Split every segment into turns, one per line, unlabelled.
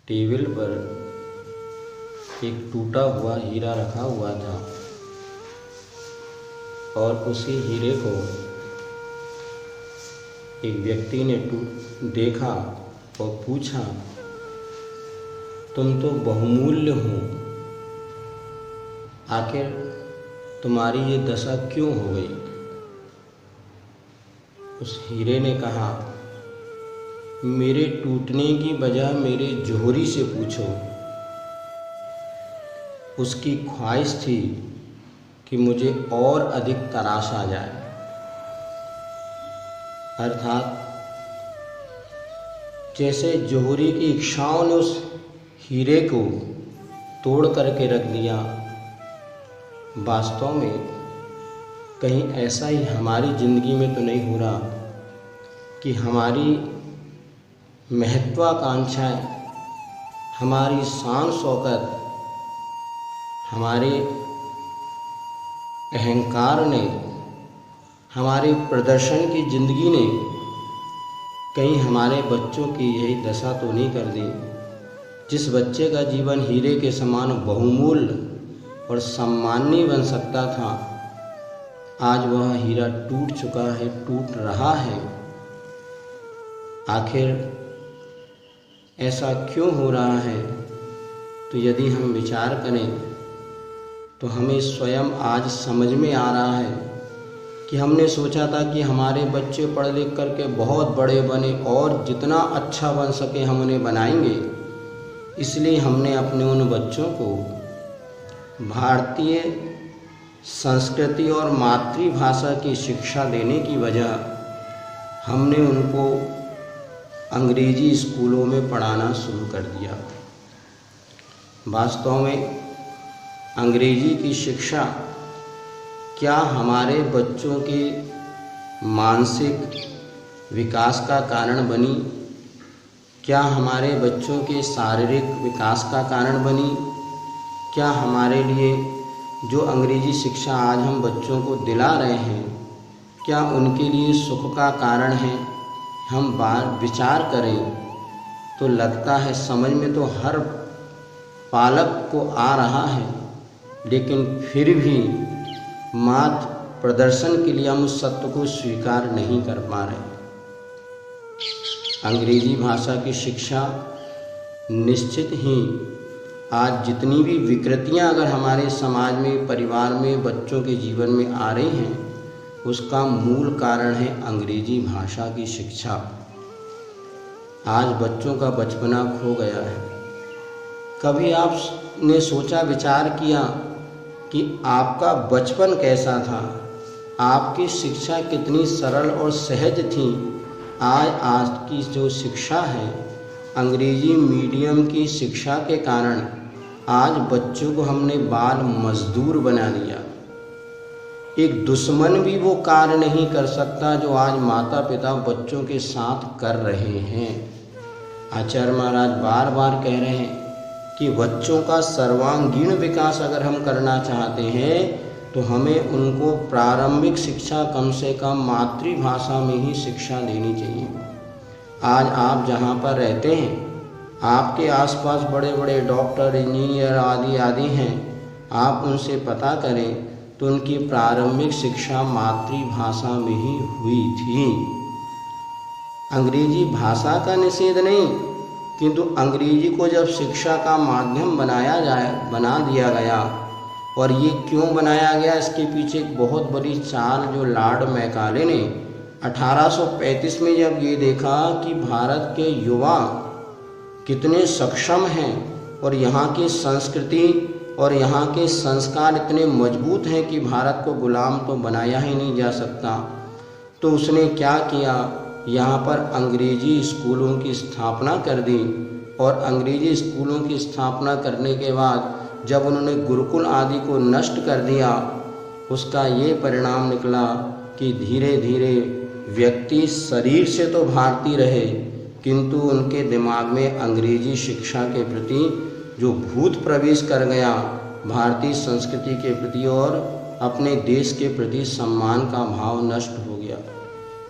Table पर एक टूटा हुआ हीरा रखा हुआ था और उसी हीरे को एक व्यक्ति ने देखा और पूछा, तुम तो बहुमूल्य हो, आखिर तुम्हारी ये दशा क्यों हो गई? उस हीरे ने कहा, मेरे टूटने की वजह मेरे जौहरी से पूछो। उसकी ख्वाहिश थी कि मुझे और अधिक तराश आ जाए, अर्थात जैसे जौहरी की इच्छाओं ने उस हीरे को तोड़ करके रख दिया, वास्तव में कहीं ऐसा ही हमारी ज़िंदगी में तो नहीं हो रहा कि हमारी महत्वाकांक्षाएं, हमारी शान शौकत, हमारे अहंकार ने, हमारे प्रदर्शन की ज़िंदगी ने कहीं हमारे बच्चों की यही दशा तो नहीं कर दी। जिस बच्चे का जीवन हीरे के समान बहुमूल्य और सम्माननीय बन सकता था, आज वह हीरा टूट चुका है, टूट रहा है। आखिर ऐसा क्यों हो रहा है? तो यदि हम विचार करें तो हमें स्वयं आज समझ में आ रहा है कि हमने सोचा था कि हमारे बच्चे पढ़ लिख करके बहुत बड़े बने और जितना अच्छा बन सके हम उन्हें बनाएंगे। इसलिए हमने अपने उन बच्चों को भारतीय संस्कृति और मातृभाषा की शिक्षा देने की वजह हमने उनको अंग्रेजी स्कूलों में पढ़ाना शुरू कर दिया। वास्तव में अंग्रेजी की शिक्षा क्या हमारे बच्चों के मानसिक विकास का कारण बनी? क्या हमारे बच्चों के शारीरिक विकास का कारण बनी? क्या हमारे लिए जो अंग्रेजी शिक्षा आज हम बच्चों को दिला रहे हैं, क्या उनके लिए सुख का कारण है? हम बार विचार करें तो लगता है समझ में तो हर पालक को आ रहा है, लेकिन फिर भी मात्र प्रदर्शन के लिए हम उस सत्य को स्वीकार नहीं कर पा रहे। अंग्रेजी भाषा की शिक्षा निश्चित ही आज जितनी भी विकृतियां अगर हमारे समाज में, परिवार में, बच्चों के जीवन में आ रही हैं, उसका मूल कारण है अंग्रेजी भाषा की शिक्षा। आज बच्चों का बचपना खो गया है। कभी आपने सोचा, विचार किया कि आपका बचपन कैसा था? आपकी शिक्षा कितनी सरल और सहज थी? आज की जो शिक्षा है, अंग्रेजी मीडियम की शिक्षा के कारण आज बच्चों को हमने बाल मजदूर बना दिया। एक दुश्मन भी वो कार्य नहीं कर सकता जो आज माता पिता बच्चों के साथ कर रहे हैं। आचार्य महाराज बार बार कह रहे हैं कि बच्चों का सर्वांगीण विकास अगर हम करना चाहते हैं तो हमें उनको प्रारंभिक शिक्षा कम से कम मातृभाषा में ही शिक्षा देनी चाहिए। आज आप जहाँ पर रहते हैं, आपके आसपास बड़े बड़े डॉक्टर, इंजीनियर आदि हैं। आप उनसे पता करें तो उनकी प्रारंभिक शिक्षा मातृभाषा में ही हुई थी। अंग्रेजी भाषा का निषेध नहीं, किंतु अंग्रेजी को जब शिक्षा का माध्यम बना दिया गया, और ये क्यों बनाया गया, इसके पीछे एक बहुत बड़ी चाल जो लॉर्ड मैकाले ने 1835 में जब ये देखा कि भारत के युवा कितने सक्षम हैं और यहाँ की संस्कृति और यहाँ के संस्कार इतने मजबूत हैं कि भारत को गुलाम तो बनाया ही नहीं जा सकता, तो उसने क्या किया, यहाँ पर अंग्रेजी स्कूलों की स्थापना कर दी। और अंग्रेजी स्कूलों की स्थापना करने के बाद जब उन्होंने गुरुकुल आदि को नष्ट कर दिया, उसका ये परिणाम निकला कि धीरे धीरे व्यक्ति शरीर से तो भारतीय रहे, किंतु उनके दिमाग में अंग्रेजी शिक्षा के प्रति जो भूत प्रवेश कर गया, भारतीय संस्कृति के प्रति और अपने देश के प्रति सम्मान का भाव नष्ट हो गया।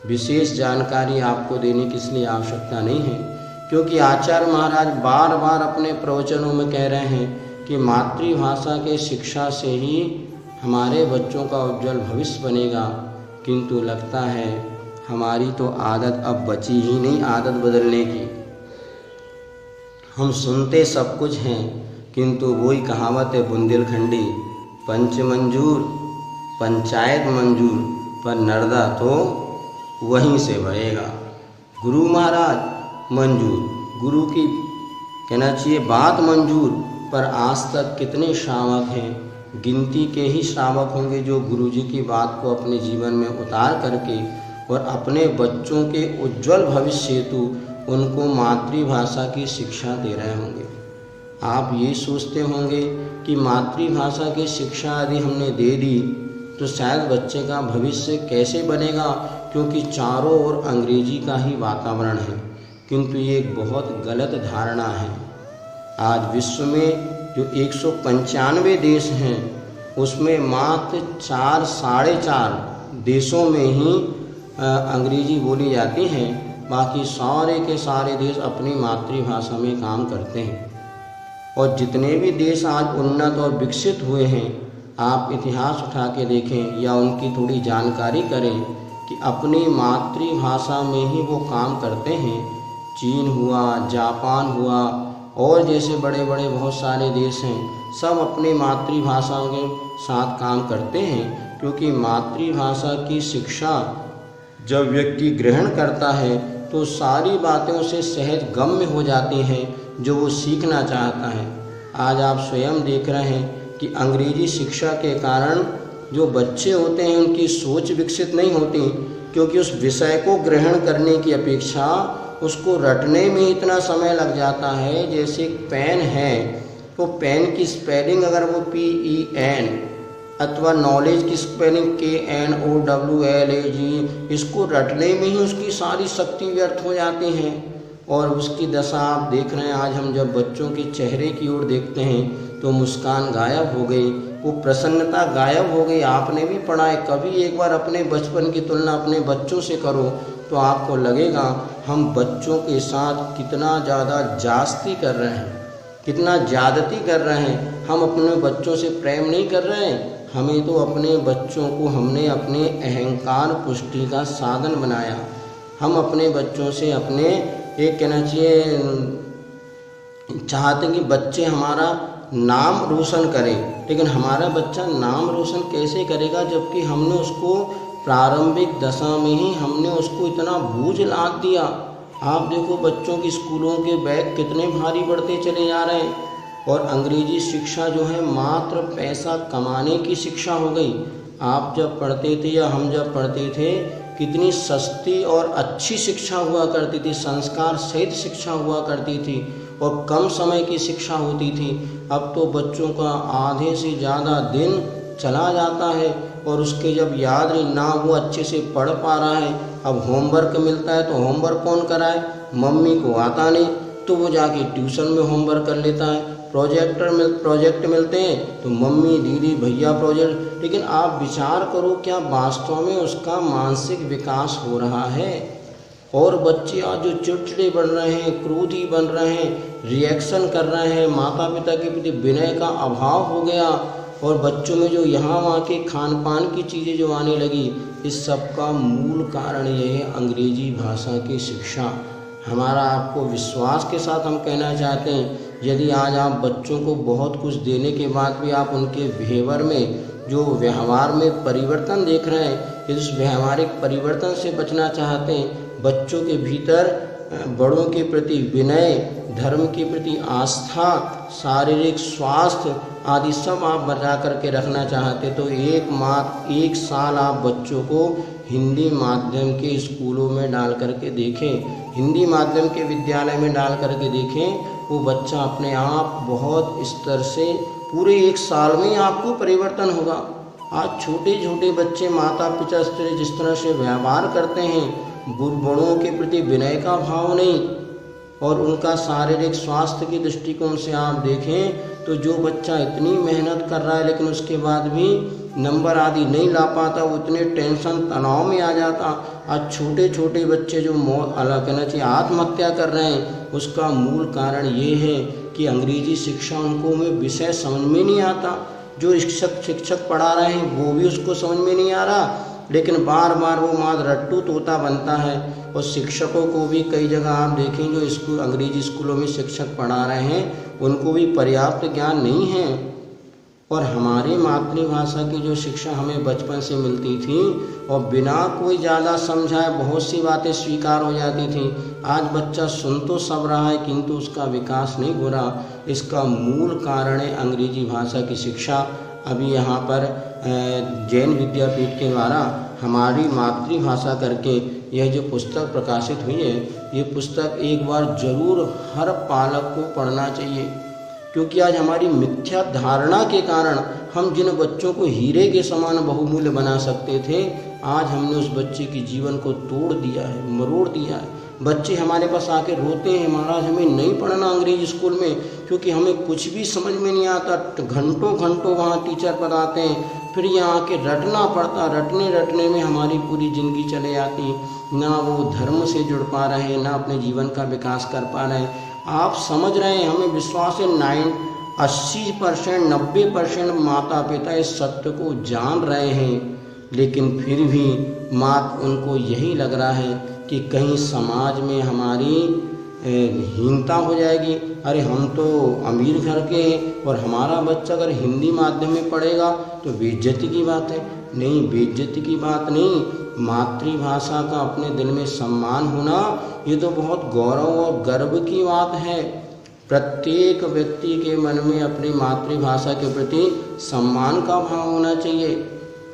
विशेष जानकारी आपको देने की इसलिए आवश्यकता नहीं है, क्योंकि आचार्य महाराज बार बार अपने प्रवचनों में कह रहे हैं कि मातृभाषा के शिक्षा से ही हमारे बच्चों का उज्जवल भविष्य बनेगा। किंतु लगता है हमारी तो आदत अब बची ही नहीं आदत बदलने की। हम सुनते सब कुछ हैं, किंतु वही कहावत है बुंदेलखंडी, पंच मंजूर पंचायत मंजूर पर नर्दा तो वहीं से बहेगा। गुरु महाराज मंजूर, गुरु की कहना चाहिए बात मंजूर, पर आज तक कितने श्रावक हैं, गिनती के ही श्रावक होंगे जो गुरु जी की बात को अपने जीवन में उतार करके और अपने बच्चों के उज्जवल भविष्य हेतु उनको मातृभाषा की शिक्षा दे रहे होंगे। आप ये सोचते होंगे कि मातृभाषा की शिक्षा यदि हमने दे दी तो शायद बच्चे का भविष्य कैसे बनेगा, क्योंकि चारों ओर अंग्रेजी का ही वातावरण है। किंतु ये एक बहुत गलत धारणा है। आज विश्व में जो 195 देश हैं उसमें मात्र 4 साढ़े 4 देशों में ही अंग्रेजी बोली जाती है, बाकी सारे के सारे देश अपनी मातृभाषा में काम करते हैं। और जितने भी देश आज उन्नत और विकसित हुए हैं, आप इतिहास उठा के देखें या उनकी थोड़ी जानकारी करें कि अपनी मातृभाषा में ही वो काम करते हैं। चीन हुआ, जापान हुआ और जैसे बड़े बड़े बहुत सारे देश हैं, सब अपनी मातृभाषा के साथ काम करते हैं, क्योंकि मातृभाषा की शिक्षा जब व्यक्ति ग्रहण करता है तो सारी बातें उसे सहज गम्य हो जाती हैं जो वो सीखना चाहता है। आज आप स्वयं देख रहे हैं कि अंग्रेजी शिक्षा के कारण जो बच्चे होते हैं उनकी सोच विकसित नहीं होती, क्योंकि उस विषय को ग्रहण करने की अपेक्षा उसको रटने में इतना समय लग जाता है। जैसे एक पेन है, तो पेन की स्पेलिंग अगर वो PEN अथवा नॉलेज की स्पेलिंग KNOWLEDGE, इसको रटने में ही उसकी सारी शक्ति व्यर्थ हो जाती हैं। और उसकी दशा आप देख रहे हैं। आज हम जब बच्चों के चेहरे की ओर देखते हैं तो मुस्कान गायब हो गई, वो प्रसन्नता गायब हो गई। आपने भी पढ़ा है, कभी एक बार अपने बचपन की तुलना अपने बच्चों से करो तो आपको लगेगा हम बच्चों के साथ कितना ज़्यादा जास्ती कर रहे हैं, कितना ज़्यादती कर रहे हैं। हम अपने बच्चों से प्रेम नहीं कर रहे हैं, हमें तो अपने बच्चों को हमने अपने अहंकार पुष्टि का साधन बनाया। हम अपने बच्चों से अपने एक कहना चाहिए चाहते हैं कि बच्चे हमारा नाम रोशन करें, लेकिन हमारा बच्चा नाम रोशन कैसे करेगा जबकि हमने उसको प्रारंभिक दशा में ही हमने उसको इतना बोझ लाद दिया। आप देखो बच्चों की स्कूलों के बैग कितने भारी बढ़ते चले जा रहे हैं। और अंग्रेजी शिक्षा जो है मात्र पैसा कमाने की शिक्षा हो गई। आप जब पढ़ते थे या हम जब पढ़ते थे कितनी सस्ती और अच्छी शिक्षा हुआ करती थी, संस्कार सहित शिक्षा हुआ करती थी और कम समय की शिक्षा होती थी। अब तो बच्चों का आधे से ज़्यादा दिन चला जाता है और उसके जब याद ना वो अच्छे से पढ़ पा रहा है। अब होमवर्क मिलता है तो होमवर्क कौन कराए, मम्मी को आता नहीं तो वो जाके ट्यूशन में होमवर्क कर लेता है। प्रोजेक्ट मिलते हैं तो मम्मी दीदी भैया प्रोजेक्ट। लेकिन आप विचार करो क्या वास्तव में उसका मानसिक विकास हो रहा है? और बच्चे आज जो चिड़चिड़े बन रहे हैं, क्रोधी बन रहे हैं, रिएक्शन कर रहे हैं, माता पिता के प्रति विनय का अभाव हो गया और बच्चों में जो यहाँ वहाँ के खान पान की चीज़ें जो आने लगी, इस सब का मूल कारण ये है अंग्रेजी भाषा की शिक्षा। हमारा आपको विश्वास के साथ हम कहना चाहते हैं, यदि आज आप बच्चों को बहुत कुछ देने के बाद भी आप उनके बिहेवियर में जो व्यवहार में परिवर्तन देख रहे हैं, इस व्यवहारिक परिवर्तन से बचना चाहते हैं, बच्चों के भीतर बड़ों के प्रति विनय, धर्म के प्रति आस्था, शारीरिक स्वास्थ्य आदि सब आप बचा करके रखना चाहते तो एक साल आप बच्चों को हिंदी माध्यम के स्कूलों में डाल करके देखें, हिंदी माध्यम के विद्यालय में डाल करके देखें। वो बच्चा अपने आप बहुत स्तर से पूरे एक साल में ही आपको परिवर्तन होगा। आज छोटे छोटे बच्चे माता पिता से जिस तरह से व्यवहार करते हैं, बड़ों के प्रति विनय का भाव नहीं, और उनका शारीरिक स्वास्थ्य की दृष्टिकोण से आप देखें तो जो बच्चा इतनी मेहनत कर रहा है लेकिन उसके बाद भी नंबर आदि नहीं ला पाता, वो इतने टेंशन तनाव में आ जाता। आज छोटे छोटे बच्चे जो कहना चाहिए आत्महत्या कर रहे हैं, उसका मूल कारण ये है कि अंग्रेजी शिक्षा उनको में विषय समझ में नहीं आता। जो शिक्षक पढ़ा रहे हैं वो भी उसको समझ में नहीं आ रहा, लेकिन बार बार वो माद रट्टू तोता बनता है। और शिक्षकों को भी कई जगह आप देखें जो स्कूल अंग्रेजी स्कूलों में शिक्षक पढ़ा रहे हैं उनको भी पर्याप्त ज्ञान नहीं है। और हमारी मातृभाषा की जो शिक्षा हमें बचपन से मिलती थी और बिना कोई ज़्यादा समझाए बहुत सी बातें स्वीकार हो जाती थी। आज बच्चा सुन तो सब रहा है किंतु उसका विकास नहीं हो रहा। इसका मूल कारण है अंग्रेजी भाषा की शिक्षा। अभी यहाँ पर जैन विद्यापीठ के द्वारा हमारी मातृभाषा करके यह जो पुस्तक प्रकाशित हुई है, ये पुस्तक एक बार जरूर हर पालक को पढ़ना चाहिए, क्योंकि आज हमारी मिथ्या धारणा के कारण हम जिन बच्चों को हीरे के समान बहुमूल्य बना सकते थे, आज हमने उस बच्चे के जीवन को तोड़ दिया है, मरोड़ दिया है। बच्चे हमारे पास आके रोते हैं, महाराज हमें नहीं पढ़ना अंग्रेजी स्कूल में क्योंकि हमें कुछ भी समझ में नहीं आता। घंटों घंटों वहाँ टीचर पढ़ाते हैं, फिर यहाँ आके रटना पड़ता। रटने रटने में हमारी पूरी ज़िंदगी चले जाती, ना वो धर्म से जुड़ पा रहे हैं, ना अपने जीवन का विकास कर पा रहे हैं। आप समझ रहे हैं, हमें विश्वास है 80% 90% माता पिता इस सत्य को जान रहे हैं, लेकिन फिर भी उनको यही लग रहा है कि कहीं समाज में हमारी हीनता हो जाएगी। अरे हम तो अमीर घर के हैं और हमारा बच्चा अगर हिंदी माध्यम में पढ़ेगा तो बेइज्जती की बात है। नहीं, बेइज्जती की बात नहीं, मातृभाषा का अपने दिल में सम्मान होना ये तो बहुत गौरव और गर्व की बात है। प्रत्येक व्यक्ति के मन में अपनी मातृभाषा के प्रति सम्मान का भाव होना चाहिए।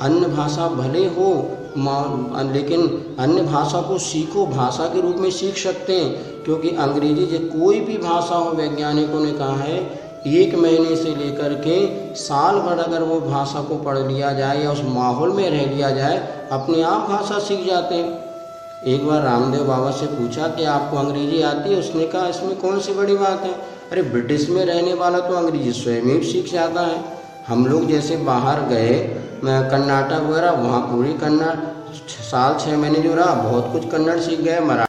अन्य भाषा भले हो लेकिन अन्य भाषा को सीखो, भाषा के रूप में सीख सकते हैं, क्योंकि अंग्रेजी जो कोई भी भाषा हो, वैज्ञानिकों ने कहा है 1 महीने से लेकर के साल भर अगर वो भाषा को पढ़ लिया जाए या उस माहौल में रह लिया जाए, अपने आप भाषा सीख जाते हैं। एक बार रामदेव बाबा से पूछा कि आपको अंग्रेजी आती है? उसने कहा इसमें कौन सी बड़ी बात है, अरे ब्रिटिश में रहने वाला तो अंग्रेजी स्वयं ही सीख जाता है। हम लोग जैसे बाहर गए कर्नाटक वगैरह, वहाँ पूरी कन्नड़ साल 6 महीने जो रहा बहुत कुछ कन्नड़ सीख गए।